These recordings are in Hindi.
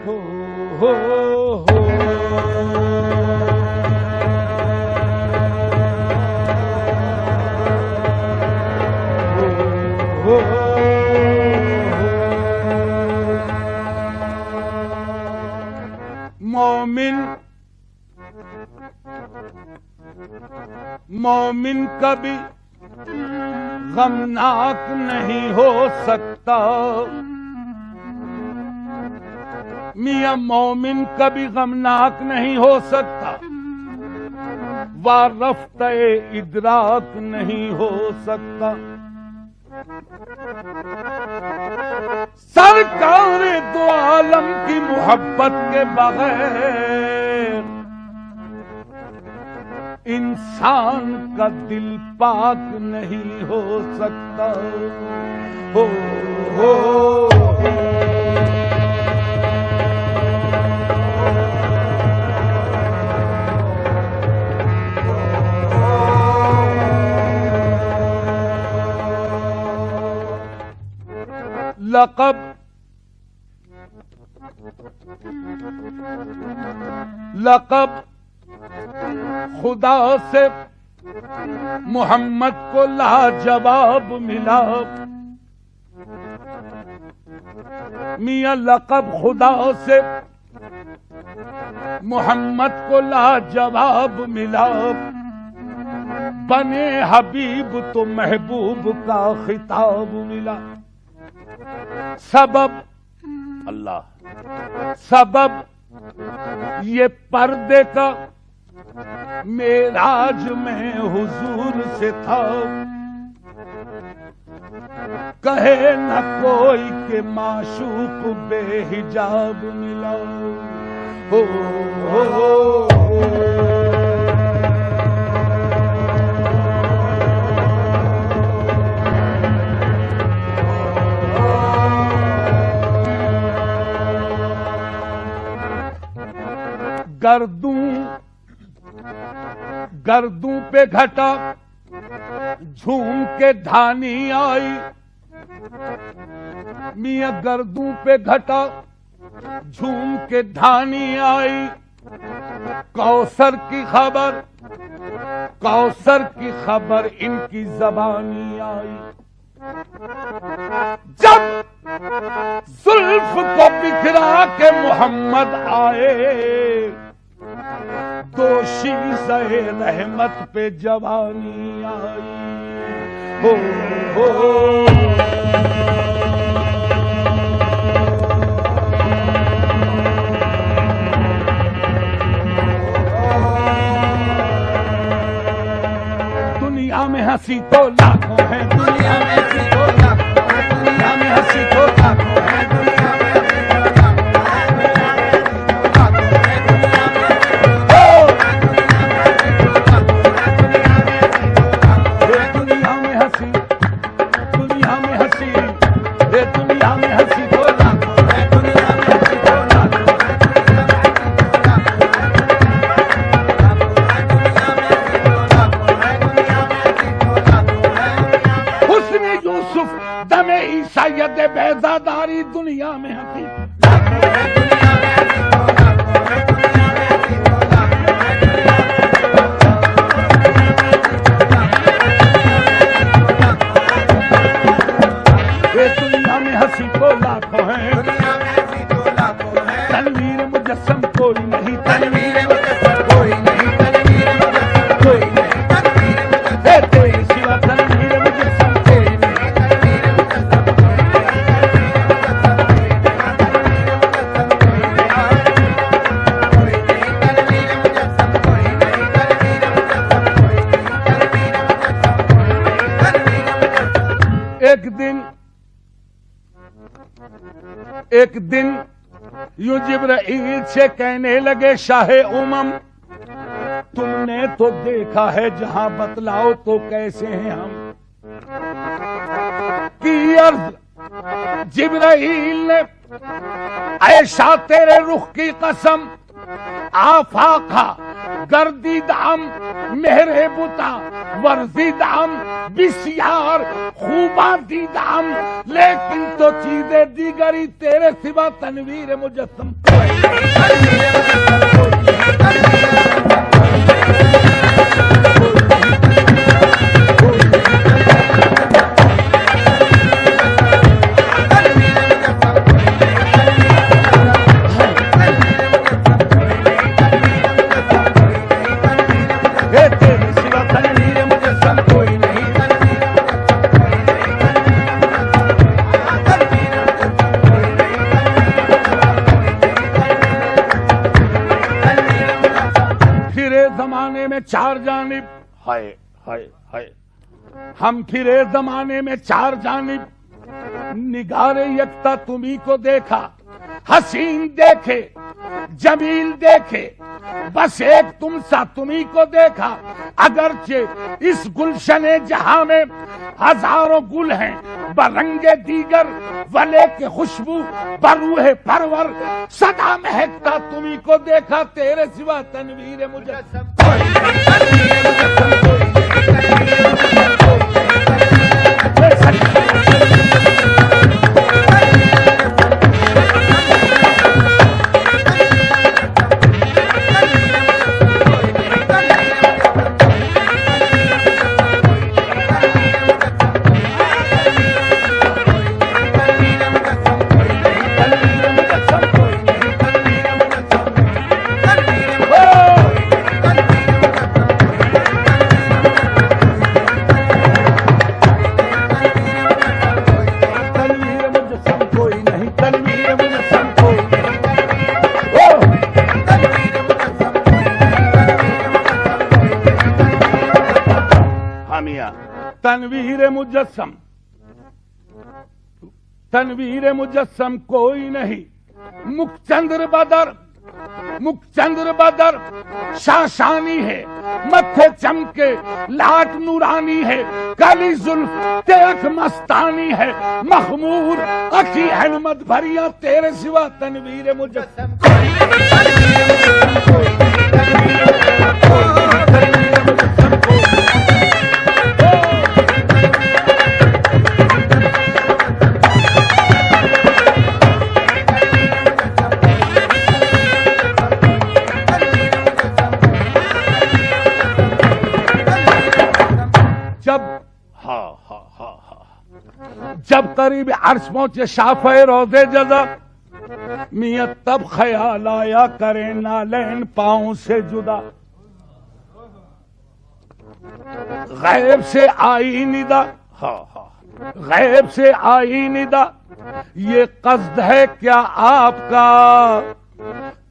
हो हो हो हो मोमिन कभी गमनाक नहीं हो सकता। मियां मोमिन कभी गमनाक नहीं हो सकता, वारफ्ते इदराक नहीं हो सकता। सरकार दो आलम की मोहब्बत के बगैर इंसान का दिल पाक नहीं हो सकता। हो हो लक़ब खुदा से मोहम्मद को लाजवाब मिला। मियां लक़ब खुदा से मोहम्मद को लाजवाब मिला। बने हबीब तो महबूब का खिताब मिला। सबब अल्लाह, सबब ये पर्दे का मेराज में हुजूर से था। कहे न कोई के माशूक बेहिजाब मिला। हो हो गर्दू पे घटा झूम के धानी आई। मियां गर्दू पे घटा झूम के धानी आई। कौसर की खबर इनकी जबानी आई। जब जुल्फ को बिखरा के मोहम्मद आए, दोषी सहे रहमत पे जवानी आई। हो हो दुनिया में हंसी तो लाखों है, दुनिया में हंसी तो लाखों है, दुनिया में हंसी तो लाखों है। बेजादारी दुनिया में हंसी। दुनिया में हंसी तो लाखों है, तनवीर मुजस्सम कोई नहीं, तनवीर मुजस्सम कोई नहीं, तनवीर मुजस्सम कोई नहीं, तनवीर मुजस्सम कोई सिवा तनवीर मुजस्सम कोई नहीं। एक दिन यूं जिब्राइल से कहने लगे, शाहे उमम तुमने तो देखा है जहां, बतलाओ तो कैसे हैं हम। की अर्ज जिब्राइल ने, ऐशा तेरे रुख की कसम, आफाका गर्दीदाम मेहरे बुता वर्जिदाम बिसियार खूबा दीदाम, लेकिन तो चीजें दीगरी तेरे सिवा तनवीर मुजस्सम। चार जानिब हाय हाय हाय, हम फिरे जमाने में चार जानिब, निगारे यकता तुम्ही को देखा, हसीन देखे जमील देखे, बस एक तुम सा तुम्ही को देखा। अगरचे इस गुलशने जहां में हजारों गुल हैं, बरंगे दीगर वले के खुशबू बरूहे परवर, सदा महकता तुम्ही को देखा, तेरे सिवा तनवीर मुजस्सम। तनवीर मुजस्सम, तनवीर मुजस्सम कोई नहीं, मुखचंद्र बदर शाशानी है, मत्थे चमके लाट नूरानी है, काली जुल्फ तेख मस्तानी है, मखमूर अखी अहमद भरिया, तेरे सिवा तनवीर मुजस्सम। जब करीब अर्श पहुंचे शाफ़े रोज़े जज़ा, मियां तब ख्याल आया करे नालैन पांव से जुदा। गैब से आई निदा, गैब से आई निदा, ये कस्द है क्या आपका,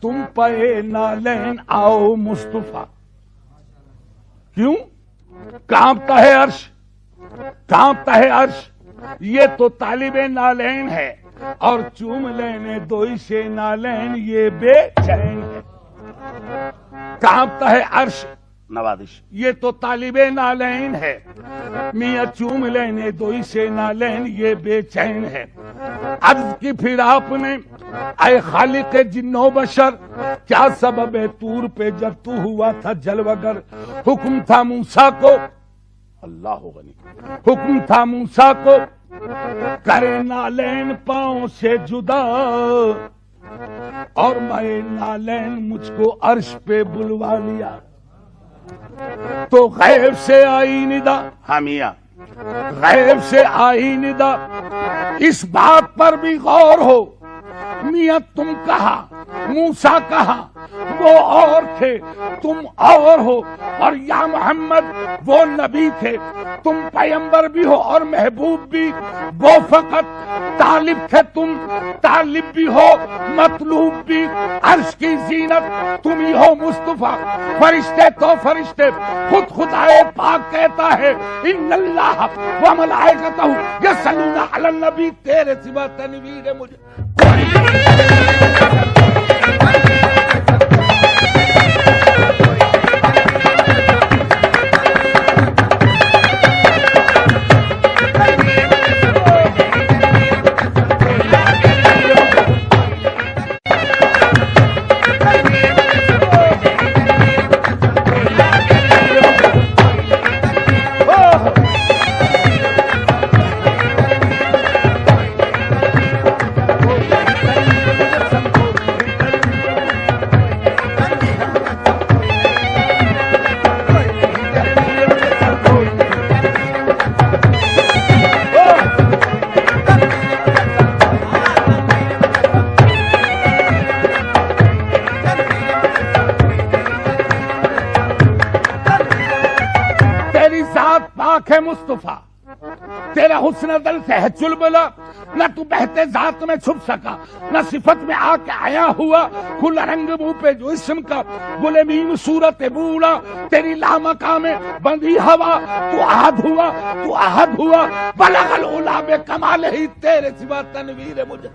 तुम पे नालैन आओ मुस्तफा। क्यों कांपता है अर्श, कांपता है अर्श, ये तो तालिबे नालैन है, और चूम लेने दोई से नालैन ये बेचैन है। कांपता है अर्श नवादिश, ये तो तालिबे नालैन है, मियां चूम लेने दोई से नालैन ये बेचैन है। अर्ज की फिर आपने ऐ खालिक जिन्नो बशर, क्या सबब है तूर पे जब तू हुआ था जलवगर। हुक्म था मूसा को, अल्लाह गनी, हुक्म था मूसा को करे नालैन पांव से जुदा, और मैं नालैन मुझको अर्श पे बुलवा लिया। तो गैब से आई निदा, हामिया गैब से आई निदा, इस बात पर भी गौर हो, मियां तुम कहा मूसा कहा, वो और थे तुम और हो, और या मोहम्मद वो नबी थे, तुम पैगंबर भी हो और महबूब भी, वो फकत तालिब थे, तुम तालिब भी हो मतलूब भी। अर्श की जीनत तुम ही हो मुस्तफा, फरिश्ते तो फरिश्ते, खुद खुदाए पाक कहता है इन्नल्लाह व मलाइकतहू यसल्लूना अलन नबी, तेरे सिवा तनवीर मुझे आंखें मुस्तफा, तेरा हुस्न दिल से है चुलबुला, न तू बहते जात में छुप सका, न सिफत में आके आया हुआ, खुला रंग मुंह पे जो इसम का, बोले मीम सूरत बूढ़ा, तेरी लामका में बंदी हवा, तू आहद हुआ, बलगल उला में कमाल ही तेरे सिवा तनवीर मुझे।